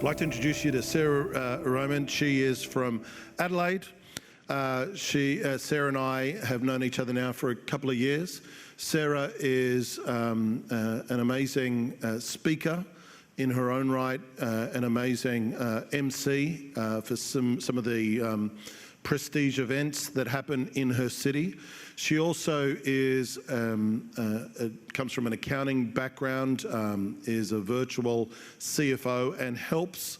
I'd like to introduce you to Sarah Reimann. She is from Adelaide. Sarah and I have known each other now for a couple of years. Sarah is an amazing speaker in her own right, an amazing MC for some of the prestige events that happen in her city. She also is comes from an accounting background, is a virtual CFO, and helps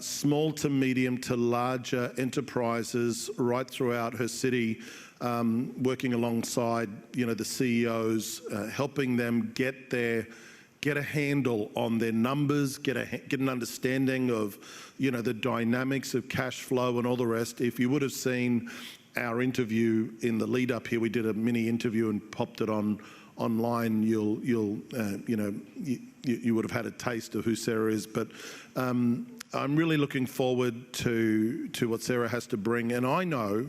small to medium to larger enterprises right throughout her city, working alongside the CEOs, helping them get a handle on their numbers, get an understanding of the dynamics of cash flow and all the rest. If you would have seen our interview in the lead up here, we did a mini interview and popped it online. You would have had a taste of who Sarah is. But I'm really looking forward to what Sarah has to bring. And I know,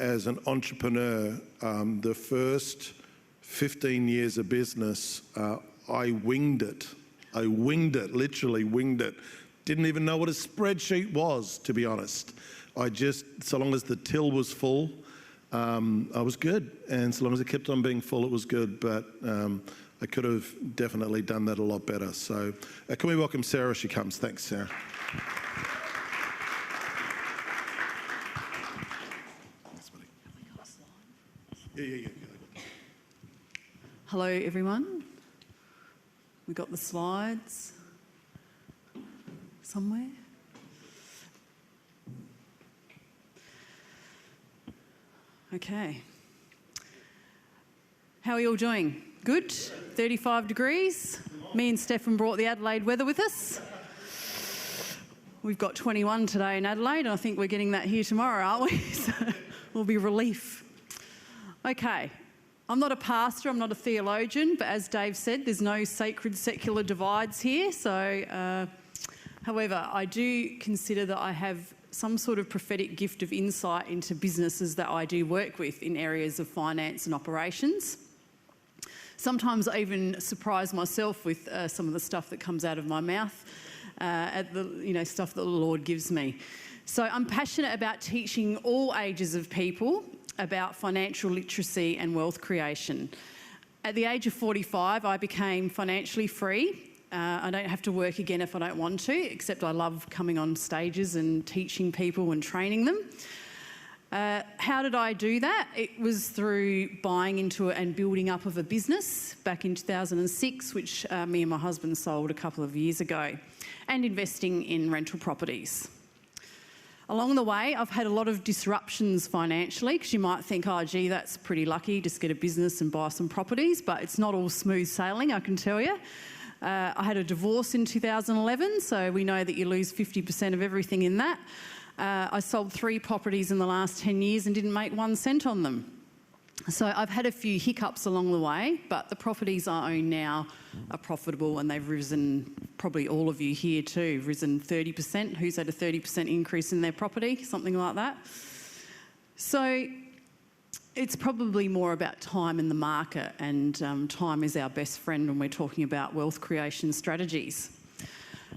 as an entrepreneur, the first 15 years of business, I winged it. Literally winged it. Didn't even know what a spreadsheet was, to be honest. So long as the till was full, I was good. And so long as it kept on being full, it was good. But I could have definitely done that a lot better. So can we welcome Sarah as she comes? Thanks, Sarah. Yeah. Hello, everyone. We got the slides somewhere. Okay. How are you all doing? Good? 35 degrees. Me and Stefan brought the Adelaide weather with us. We've got 21 today in Adelaide, and I think we're getting that here tomorrow, aren't we? So we'll be relief. Okay. I'm not a pastor, I'm not a theologian, but as Dave said, there's no sacred secular divides here. So, however, I do consider that I have some sort of prophetic gift of insight into businesses that I do work with in areas of finance and operations. Sometimes I even surprise myself with some of the stuff that comes out of my mouth, at the stuff that the Lord gives me. So I'm passionate about teaching all ages of people about financial literacy and wealth creation. At the age of 45, I became financially free. I don't have to work again if I don't want to, except I love coming on stages and teaching people and training them. How did I do that? It was through buying into it and building up of a business back in 2006, which me and my husband sold a couple of years ago, and investing in rental properties. Along the way, I've had a lot of disruptions financially, because you might think, oh, gee, that's pretty lucky, just get a business and buy some properties, but it's not all smooth sailing, I can tell you. I had a divorce in 2011, so we know that you lose 50% of everything in that. I sold 3 properties in the last 10 years and didn't make 1 cent on them. So I've had a few hiccups along the way, but the properties I own now are profitable, and they've risen, probably all of you here too, risen 30%. Who's had a 30% increase in their property? Something like that. So it's probably more about time in the market, and time is our best friend when we're talking about wealth creation strategies.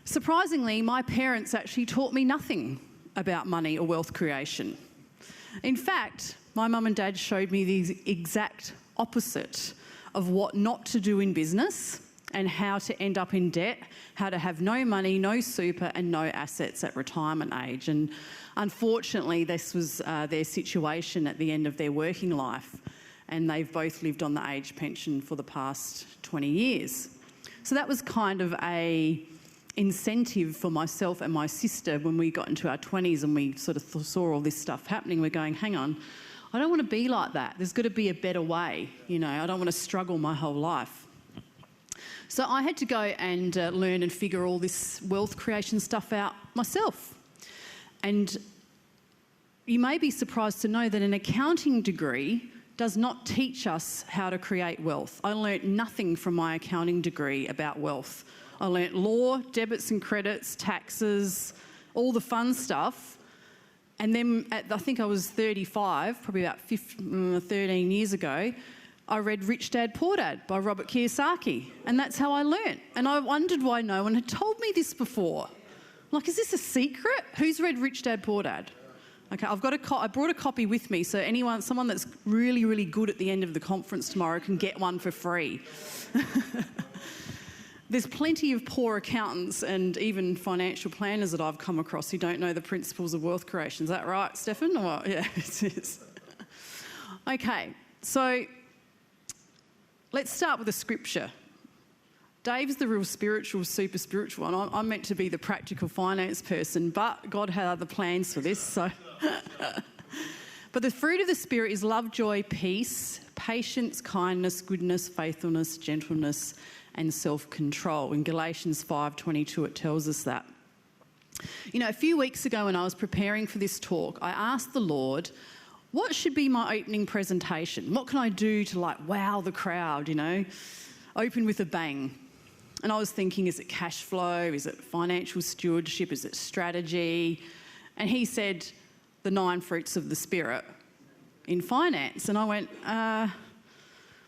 Surprisingly, my parents actually taught me nothing about money or wealth creation. In fact, my mum and dad showed me the exact opposite of what not to do in business and how to end up in debt, how to have no money, no super and no assets at retirement age. And unfortunately, this was their situation at the end of their working life, and they've both lived on the age pension for the past 20 years. So that was kind of a incentive for myself and my sister when we got into our 20s and we sort of saw all this stuff happening. We're going, hang on, I don't want to be like that. There's got to be a better way. I don't want to struggle my whole life. So I had to go and learn and figure all this wealth creation stuff out myself. And you may be surprised to know that an accounting degree does not teach us how to create wealth. I learnt nothing from my accounting degree about wealth. I learnt law, debits and credits, taxes, all the fun stuff. And then I think I was 35, probably about 13 years ago, I read Rich Dad, Poor Dad by Robert Kiyosaki. And that's how I learnt. And I wondered why no one had told me this before. I'm like, is this a secret? Who's read Rich Dad, Poor Dad? Okay, I brought a copy with me, so someone that's really, really good at the end of the conference tomorrow can get one for free. There's plenty of poor accountants and even financial planners that I've come across who don't know the principles of wealth creation. Is that right, Stefan? Or what? Yeah, it is. Okay, so let's start with a scripture. Dave's the real spiritual, super spiritual one. I'm meant to be the practical finance person, but God had other plans for this, so... But the fruit of the Spirit is love, joy, peace, patience, kindness, goodness, faithfulness, gentleness, and self-control. In Galatians 5:22, it tells us that. You know, a few weeks ago when I was preparing for this talk, I asked the Lord, what should be my opening presentation? What can I do to, wow the crowd, open with a bang? And I was thinking, is it cash flow? Is it financial stewardship? Is it strategy? And he said, the 9 fruits of the Spirit in finance. And I went,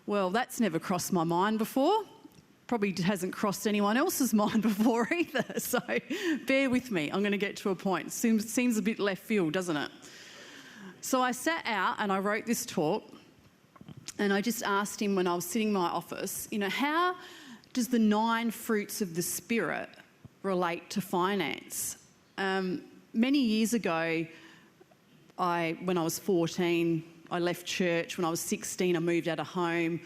well, that's never crossed my mind before. Probably hasn't crossed anyone else's mind before either. So bear with me. I'm going to get to a point. Seems a bit left field, doesn't it? So I sat out and I wrote this talk. And I just asked him when I was sitting in my office, how does the 9 fruits of the Spirit relate to finance? Many years ago, when I was 14, I left church. When I was 16, I moved out of home,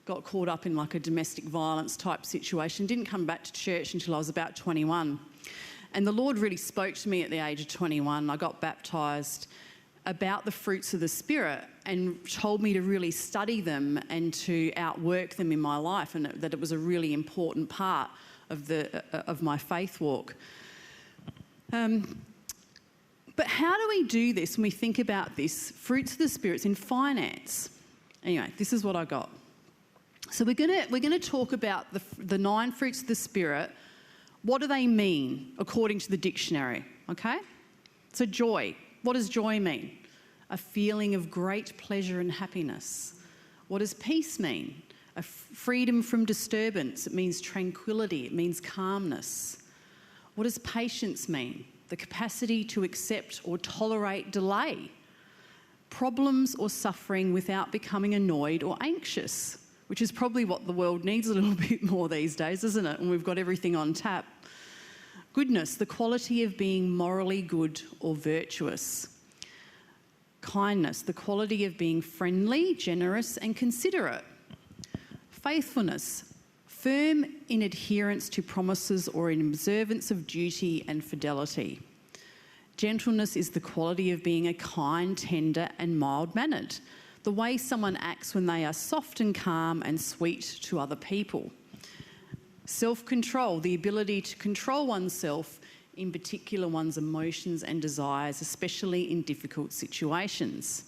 got caught up in a domestic violence type situation, didn't come back to church until I was about 21. And the Lord really spoke to me at the age of 21. I got baptised about the fruits of the Spirit and told me to really study them and to outwork them in my life, and that it was a really important part of my faith walk. But how do we do this when we think about this? Fruits of the Spirit in finance. Anyway, this is what I got. So we're gonna talk about the 9 fruits of the Spirit. What do they mean according to the dictionary? Okay? So joy. What does joy mean? A feeling of great pleasure and happiness. What does peace mean? A freedom from disturbance. It means tranquility. It means calmness. What does patience mean? The capacity to accept or tolerate delay. Problems or suffering without becoming annoyed or anxious, which is probably what the world needs a little bit more these days, isn't it? And we've got everything on tap. Goodness, the quality of being morally good or virtuous. Kindness, the quality of being friendly, generous and considerate. Faithfulness, firm in adherence to promises or in observance of duty and fidelity. Gentleness is the quality of being a kind, tender and mild-mannered, the way someone acts when they are soft and calm and sweet to other people. Self-control, the ability to control oneself, in particular one's emotions and desires, especially in difficult situations.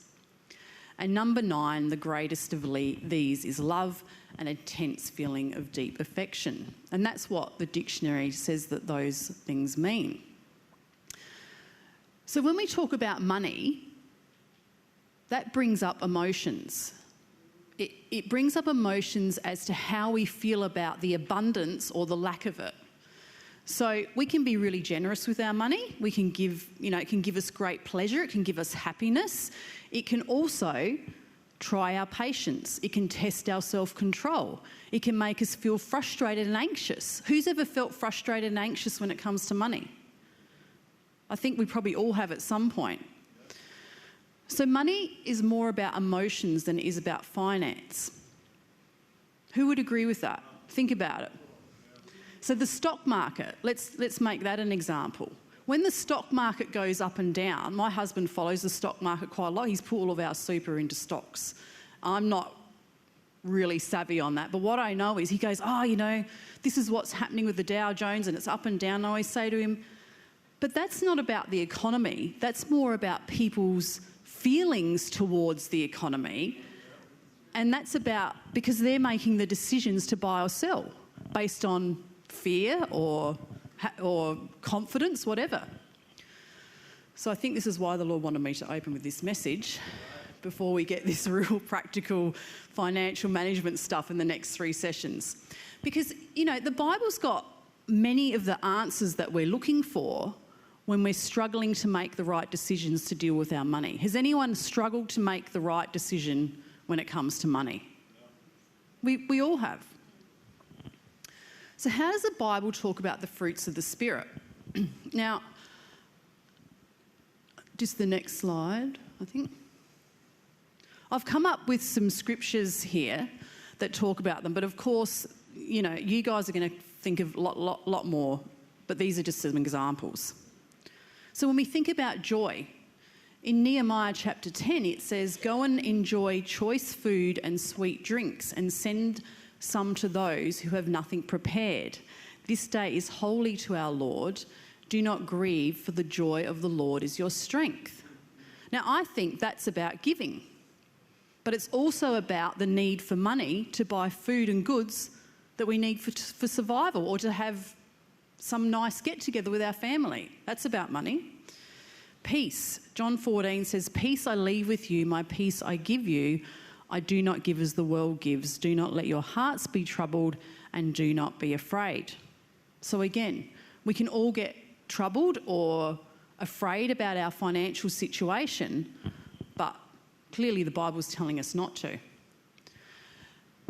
And number 9, the greatest of these is love, an intense feeling of deep affection. And that's what the dictionary says that those things mean. So when we talk about money, that brings up emotions. It brings up emotions as to how we feel about the abundance or the lack of it. So we can be really generous with our money. We can give, it can give us great pleasure. It can give us happiness. It can also try our patience. It can test our self-control. It can make us feel frustrated and anxious. Who's ever felt frustrated and anxious when it comes to money? I think we probably all have at some point. So money is more about emotions than it is about finance. Who would agree with that? Think about it. So the stock market, let's make that an example. When the stock market goes up and down, my husband follows the stock market quite a lot. He's put all of our super into stocks. I'm not really savvy on that, but what I know is he goes, this is what's happening with the Dow Jones and it's up and down. And I always say to him, but that's not about the economy. That's more about people's feelings towards the economy. And that's about, because they're making the decisions to buy or sell based on fear or confidence, whatever. So I think this is why the Lord wanted me to open with this message before we get this real practical financial management stuff in the next 3 sessions. Because, the Bible's got many of the answers that we're looking for when we're struggling to make the right decisions to deal with our money. Has anyone struggled to make the right decision when it comes to money? We all have. So how does the Bible talk about the fruits of the Spirit? Now, just the next slide, I think. I've come up with some scriptures here that talk about them, but of course, you know, you guys are going to think of a lot more, but these are just some examples. So when we think about joy, in Nehemiah chapter 10, it says, "Go and enjoy choice food and sweet drinks and send some to those who have nothing prepared. This day is holy to our Lord. Do not grieve, for the joy of the Lord is your strength." Now, I think that's about giving, but it's also about the need for money to buy food and goods that we need for survival, or to have some nice get-together with our family. That's about money. Peace. John 14 says, "Peace I leave with you, my peace I give you. I do not give as the world gives. Do not let your hearts be troubled and do not be afraid." So again, we can all get troubled or afraid about our financial situation, but clearly the Bible's telling us not to.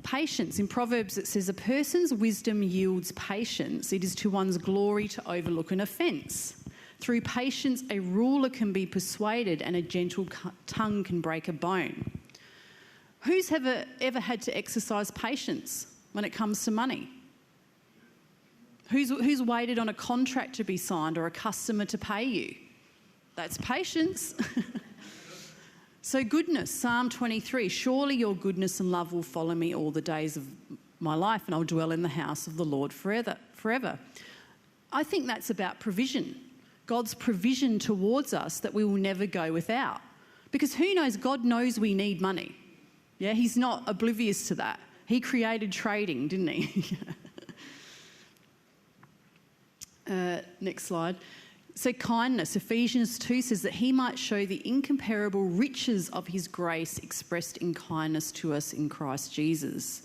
Patience. In Proverbs it says, "A person's wisdom yields patience. It is to one's glory to overlook an offence. Through patience a ruler can be persuaded and a gentle tongue can break a bone." Who's ever had to exercise patience when it comes to money? Who's waited on a contract to be signed or a customer to pay you? That's patience. So goodness, Psalm 23, "Surely your goodness and love will follow me all the days of my life, and I'll dwell in the house of the Lord forever." I think that's about provision. God's provision towards us that we will never go without. Because who knows, God knows we need money. Yeah, he's not oblivious to that. He created trading, didn't he? Next slide. So kindness, Ephesians 2 says that he might show the incomparable riches of his grace expressed in kindness to us in Christ Jesus.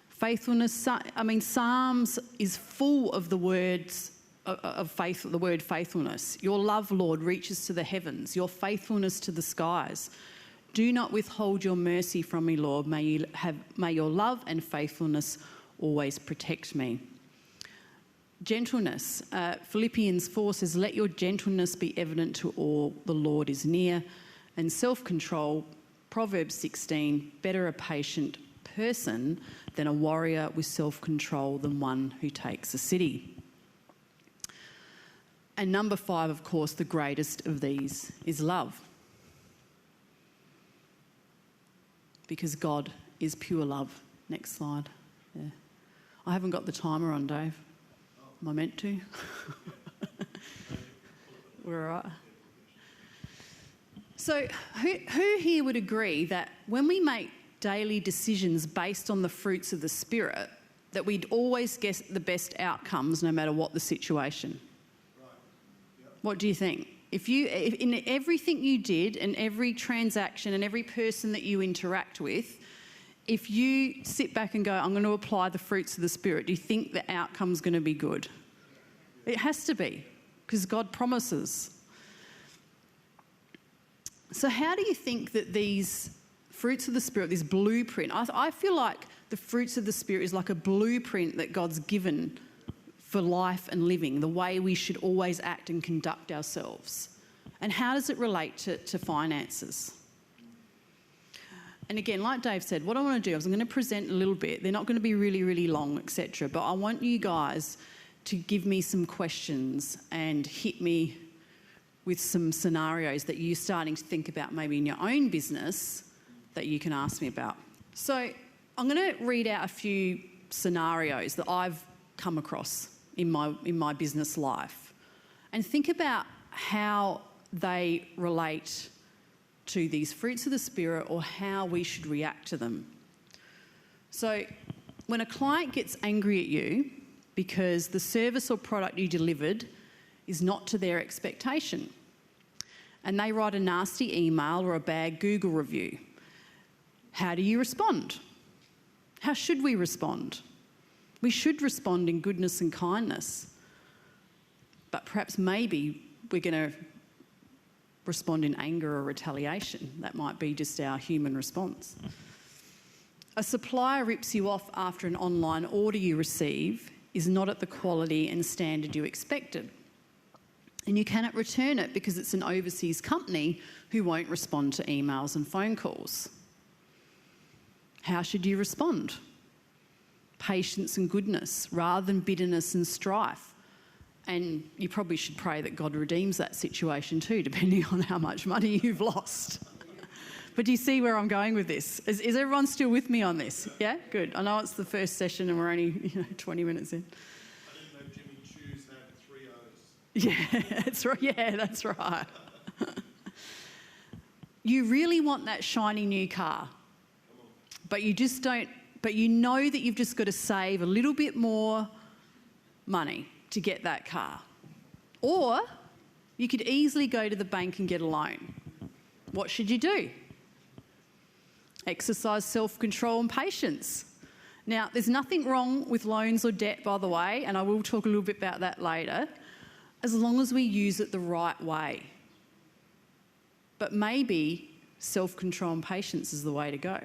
Faithfulness, Psalms is full of the words of faith, the word faithfulness. "Your love, Lord, reaches to the heavens, your faithfulness to the skies. Do not withhold your mercy from me, Lord. May your love and faithfulness always protect me." Gentleness. Philippians 4 says, "Let your gentleness be evident to all. The Lord is near." And self-control. Proverbs 16, "Better a patient person than a warrior with self-control than one who takes a city." And number 5, of course, the greatest of these is love. Because God is pure love. Next slide. Yeah. I haven't got the timer on, Dave. Am I meant to? We're all right. So who here would agree that when we make daily decisions based on the fruits of the Spirit, that we'd always get the best outcomes no matter what the situation? Right. Yep. What do you think? If in everything you did and every transaction and every person that you interact with, if you sit back and go, "I'm going to apply the fruits of the Spirit," do you think the outcome's going to be good? It has to be, because God promises. So how do you think that these fruits of the Spirit, this blueprint, I feel like the fruits of the Spirit is like a blueprint that God's given for life and living, the way we should always act and conduct ourselves. And how does it relate to finances? And again, like Dave said, what I want to do is I'm going to present a little bit. They're not going to be really, really long, etc. But I want you guys to give me some questions and hit me with some scenarios that you're starting to think about maybe in your own business that you can ask me about. So I'm going to read out a few scenarios that I've come across in my business life, and think about how they relate to these fruits of the Spirit or how we should react to them. So when a client gets angry at you because the service or product you delivered is not to their expectation, and they write a nasty email or a bad Google review, how do you respond? How should we respond? We should respond in goodness and kindness. But perhaps maybe we're going to respond in anger or retaliation. That might be just our human response. A supplier rips you off after an online order you receive is not at the quality and standard you expected. And you cannot return it because it's an overseas company who won't respond to emails and phone calls. How should you respond? Patience and goodness rather than bitterness and strife. And you probably should pray that God redeems that situation too, depending on how much money you've lost. But do you see where I'm going with this? Is everyone still with me on this? Yeah? Good. I know it's the first session and we're only 20 minutes in. I didn't know Jimmy Choo's had 3 O's. Yeah, that's right. Yeah, that's right. You really want that shiny new car, but you just don't, but you know that you've just got to save a little bit more money to get that car. Or you could easily go to the bank and get a loan. What should you do? Exercise self-control and patience. Now, there's nothing wrong with loans or debt, by the way, and I will talk a little bit about that later, as long as we use it the right way. But maybe self-control and patience is the way to go.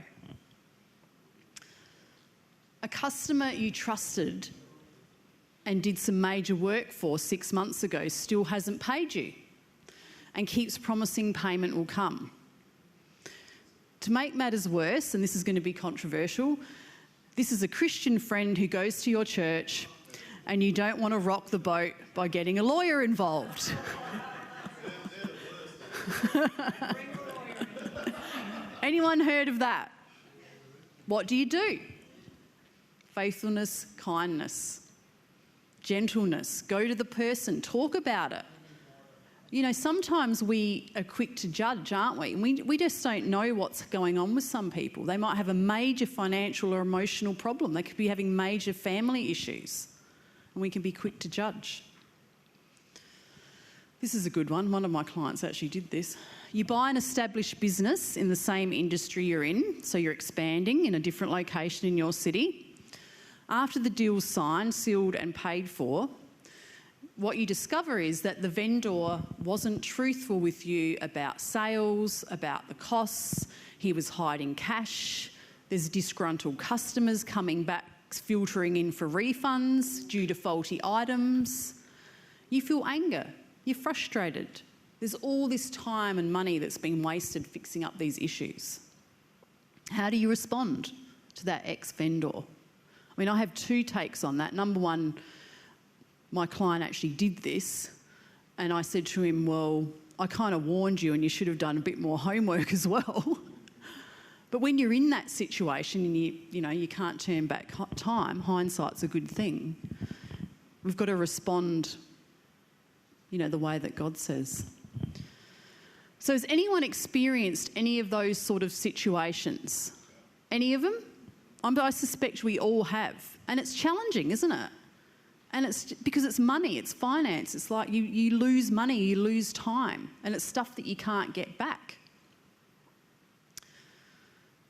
A customer you trusted and did some major work for 6 months ago still hasn't paid you and keeps promising payment will come. To make matters worse, and this is going to be controversial, this is a Christian friend who goes to your church and you don't want to rock the boat by getting a lawyer involved. Anyone heard of that? What do you do? Faithfulness, kindness, gentleness. Go to the person, talk about it. You know, sometimes we are quick to judge, aren't we? And we just don't know what's going on with some people. They might have a major financial or emotional problem. They could be having major family issues, and we can be quick to judge. This is a good one. One of my clients actually did this. You buy an established business in the same industry you're in, so you're expanding in a different location in your city. After the deal's signed, sealed and paid for, what you discover is that the vendor wasn't truthful with you about sales, about the costs. He was hiding cash. There's disgruntled customers coming back, filtering in for refunds due to faulty items. You feel anger. You're frustrated. There's all this time and money that's been wasted fixing up these issues. How do you respond to that ex-vendor? I mean, I have 2 takes on that. Number one, my client actually did this, and I said to him, well, I kind of warned you and you should have done a bit more homework as well. But when you're in that situation and you can't turn back time, hindsight's a good thing. We've got to respond, the way that God says. So has anyone experienced any of those sort of situations? Any of them? I suspect we all have. And it's challenging, isn't it? And it's because it's money, it's finance. It's like you lose money, you lose time, and it's stuff that you can't get back.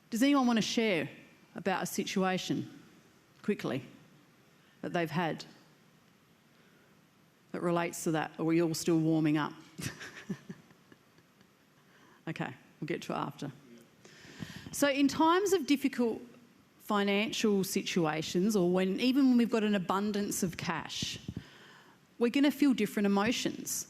Does anyone want to share about a situation quickly that they've had that relates to that? Or are we all still warming up? Okay, we'll get to it after. So in times of difficult financial situations, or even when we've got an abundance of cash, we're going to feel different emotions.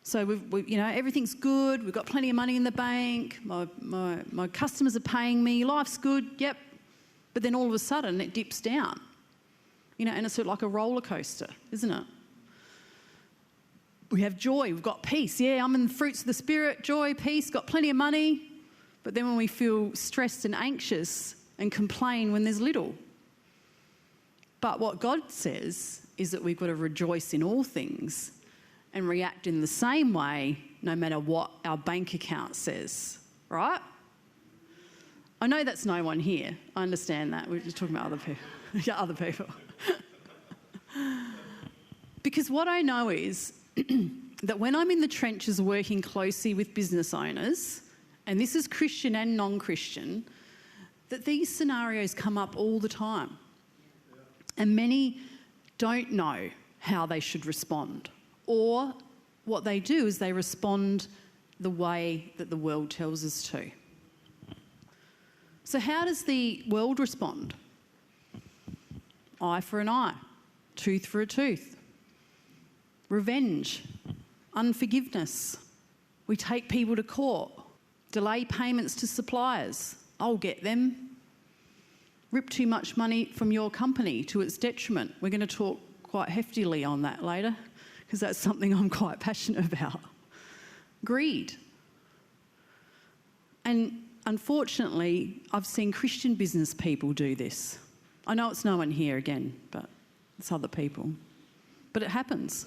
So everything's good. We've got plenty of money in the bank. My customers are paying me. Life's good. Yep. But then all of a sudden it dips down. And it's sort of like a roller coaster, isn't it? We have joy. We've got peace. Yeah, I'm in the fruits of the Spirit. Joy, peace. Got plenty of money. But then when we feel stressed and anxious and complain when there's little. But what God says is that we've got to rejoice in all things and react in the same way no matter what our bank account says, right? I know that's no one here. I understand that. We're just talking about other people. Yeah, other people. Because what I know is that when I'm in the trenches working closely with business owners, and this is Christian and non-Christian, that these scenarios come up all the time. And many don't know how they should respond, or what they do is they respond the way that the world tells us to. So how does the world respond? Eye for an eye, tooth for a tooth, revenge, unforgiveness. We take people to court, delay payments to suppliers. I'll get them. Rip too much money from your company to its detriment. We're going to talk quite heftily on that later, because that's something I'm quite passionate about. Greed. And unfortunately, I've seen Christian business people do this. I know it's no one here again, but it's other people. But it happens.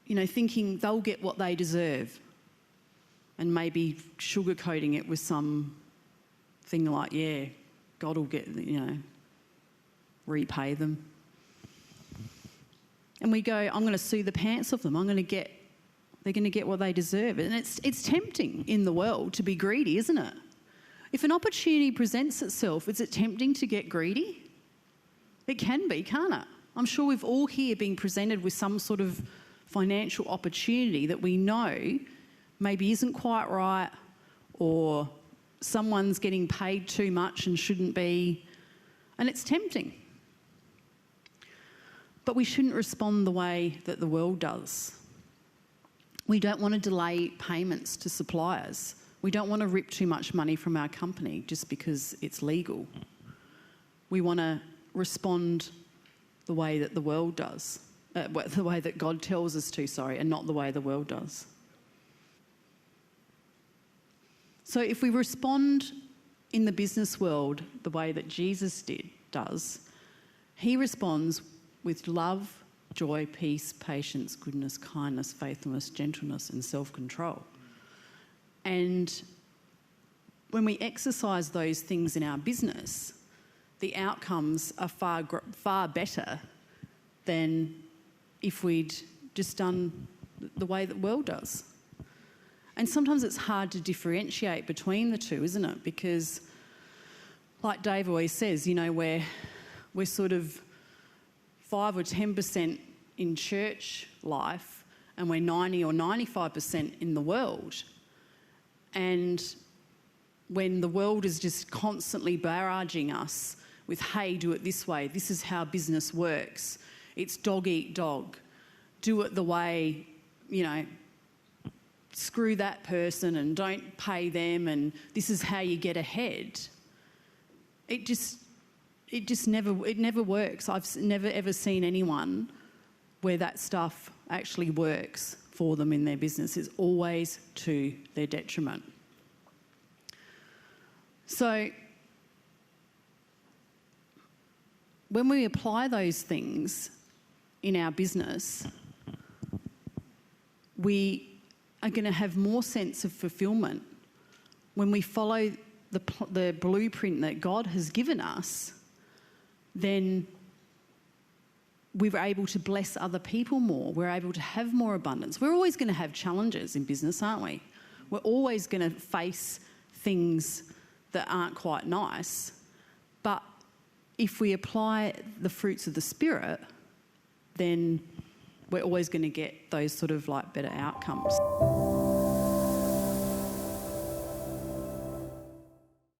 You know, thinking they'll get what they deserve, and maybe sugarcoating it with some thing like, yeah, God will get, repay them. And we go, I'm going to sue the pants off them. They're going to get what they deserve. And it's tempting in the world to be greedy, isn't it? If an opportunity presents itself, is it tempting to get greedy? It can be, can't it? I'm sure we've all here been presented with some sort of financial opportunity that we know maybe isn't quite right, or someone's getting paid too much and shouldn't be, and it's tempting. But we shouldn't respond the way that the world does. We don't want to delay payments to suppliers. We don't want to rip too much money from our company just because it's legal. We want to respond the way that the world does, the way that God tells us to, and not the way the world does. So if we respond in the business world the way that Jesus does, he responds with love, joy, peace, patience, goodness, kindness, faithfulness, gentleness, and self-control. And when we exercise those things in our business, the outcomes are far better than if we'd just done the way that the world does. And sometimes it's hard to differentiate between the two, isn't it? Because, like Dave always says, we're sort of 5 or 10% in church life, and we're 90 or 95% in the world. And when the world is just constantly barraging us with, hey, do it this way, this is how business works, it's dog eat dog, do it the way, screw that person and don't pay them, and this is how you get ahead. It never works. I've never ever seen anyone where that stuff actually works for them in their business. It's always to their detriment. So when we apply those things in our business, we are going to have more sense of fulfillment when we follow the blueprint that God has given us. Then we're able to bless other people more. We're able to have more abundance. We're always going to have challenges in business, aren't we? We're always going to face things that aren't quite nice. But if we apply the fruits of the Spirit, then we're always going to get those sort of better outcomes.